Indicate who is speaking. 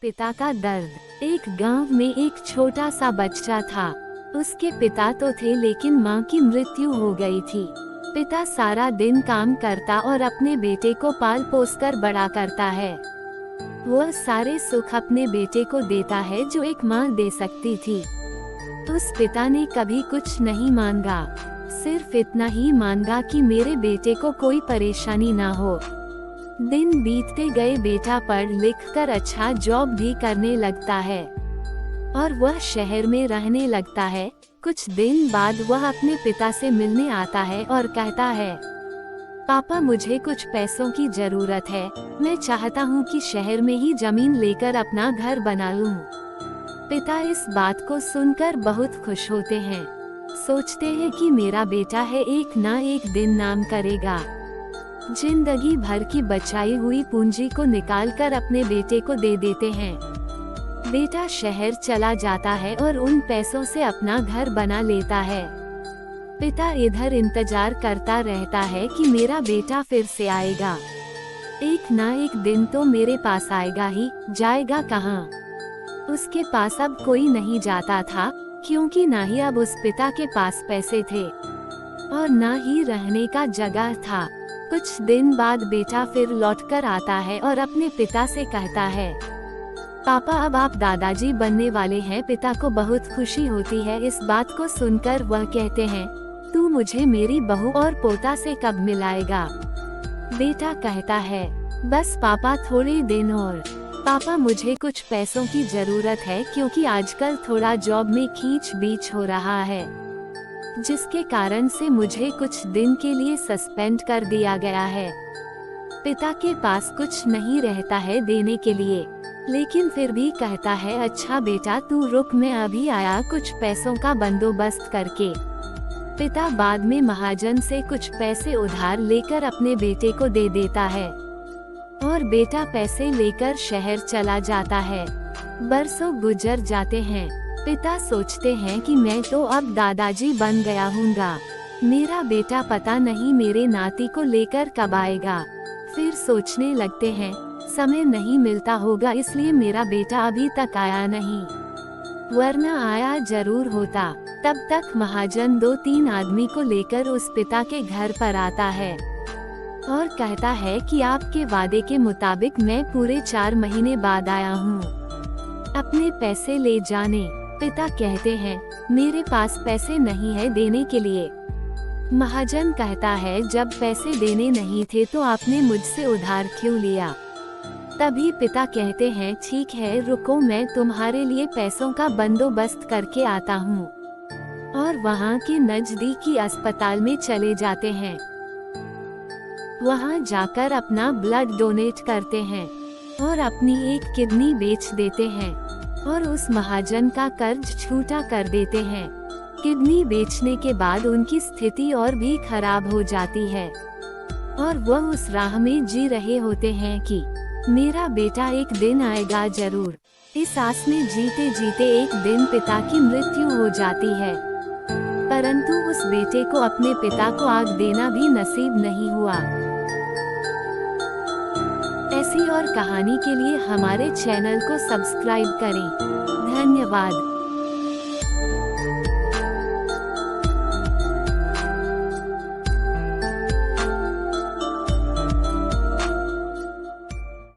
Speaker 1: पिता का दर्द। एक गांव में एक छोटा सा बच्चा था। उसके पिता तो थे लेकिन मां की मृत्यु हो गई थी। पिता सारा दिन काम करता और अपने बेटे को पाल पोस कर बड़ा करता है। वह सारे सुख अपने बेटे को देता है जो एक मां दे सकती थी। उस पिता ने कभी कुछ नहीं मांगा, सिर्फ इतना ही मांगा कि मेरे बेटे को कोई परेशानी ना हो। दिन बीतते गए, बेटा पढ़ लिख कर अच्छा जॉब भी करने लगता है और वह शहर में रहने लगता है। कुछ दिन बाद वह अपने पिता से मिलने आता है और कहता है, पापा मुझे कुछ पैसों की जरूरत है। मैं चाहता हूँ कि शहर में ही जमीन लेकर अपना घर बना लूँ। पिता इस बात को सुनकर बहुत खुश होते हैं। सोचते हैं कि मेरा बेटा है, एक ना एक दिन नाम करेगा। जिंदगी भर की बचाई हुई पूंजी को निकालकर अपने बेटे को दे देते हैं। बेटा शहर चला जाता है और उन पैसों से अपना घर बना लेता है। पिता इधर इंतजार करता रहता है कि मेरा बेटा फिर से आएगा। एक ना एक दिन तो मेरे पास आएगा ही, जाएगा कहाँ? उसके पास अब कोई नहीं जाता था, क्योंकि ना ही अब उस पिता के पास पैसे थे और ना ही रहने का जगह था। कुछ दिन बाद बेटा फिर लौटकर आता है और अपने पिता से कहता है, पापा अब आप दादाजी बनने वाले हैं। पिता को बहुत खुशी होती है इस बात को सुनकर। वह कहते हैं, तू मुझे मेरी बहू और पोता से कब मिलाएगा? बेटा कहता है, बस पापा थोड़े दिन और। पापा मुझे कुछ पैसों की जरूरत है, क्योंकि आजकल थोड़ा जॉब में खींच बीच हो रहा है, जिसके कारण से मुझे कुछ दिन के लिए सस्पेंड कर दिया गया है। पिता के पास कुछ नहीं रहता है देने के लिए, लेकिन फिर भी कहता है, अच्छा बेटा तू रुक, मैं अभी आया कुछ पैसों का बंदोबस्त करके। पिता बाद में महाजन से कुछ पैसे उधार लेकर अपने बेटे को दे देता है और बेटा पैसे लेकर शहर चला जाता है। बरसों गुजर जाते हैं। पिता सोचते हैं कि मैं तो अब दादाजी बन गया हूँगा, मेरा बेटा पता नहीं मेरे नाती को लेकर कब आएगा। फिर सोचने लगते हैं, समय नहीं मिलता होगा इसलिए मेरा बेटा अभी तक आया नहीं, वरना आया जरूर होता। तब तक महाजन 2-3 आदमी को लेकर उस पिता के घर पर आता है और कहता है कि आपके वादे के मुताबिक मैं पूरे 4 महीने बाद आया हूँ, अपने पैसे ले जाने। पिता कहते हैं, मेरे पास पैसे नहीं है देने के लिए। महाजन कहता है, जब पैसे देने नहीं थे तो आपने मुझसे उधार क्यों लिया? तभी पिता कहते हैं, ठीक है रुको, मैं तुम्हारे लिए पैसों का बंदोबस्त करके आता हूँ। और वहाँ के नजदीकी अस्पताल में चले जाते हैं। वहाँ जाकर अपना ब्लड डोनेट करते हैं और अपनी एक किडनी बेच देते हैं और उस महाजन का कर्ज छूटा कर देते हैं। किडनी बेचने के बाद उनकी स्थिति और भी खराब हो जाती है और वह उस राह में जी रहे होते हैं कि मेरा बेटा एक दिन आएगा जरूर। इस आस में जीते जीते एक दिन पिता की मृत्यु हो जाती है, परंतु उस बेटे को अपने पिता को आग देना भी नसीब नहीं हुआ। ऐसी और कहानी के लिए हमारे चैनल को सब्सक्राइब करें। धन्यवाद।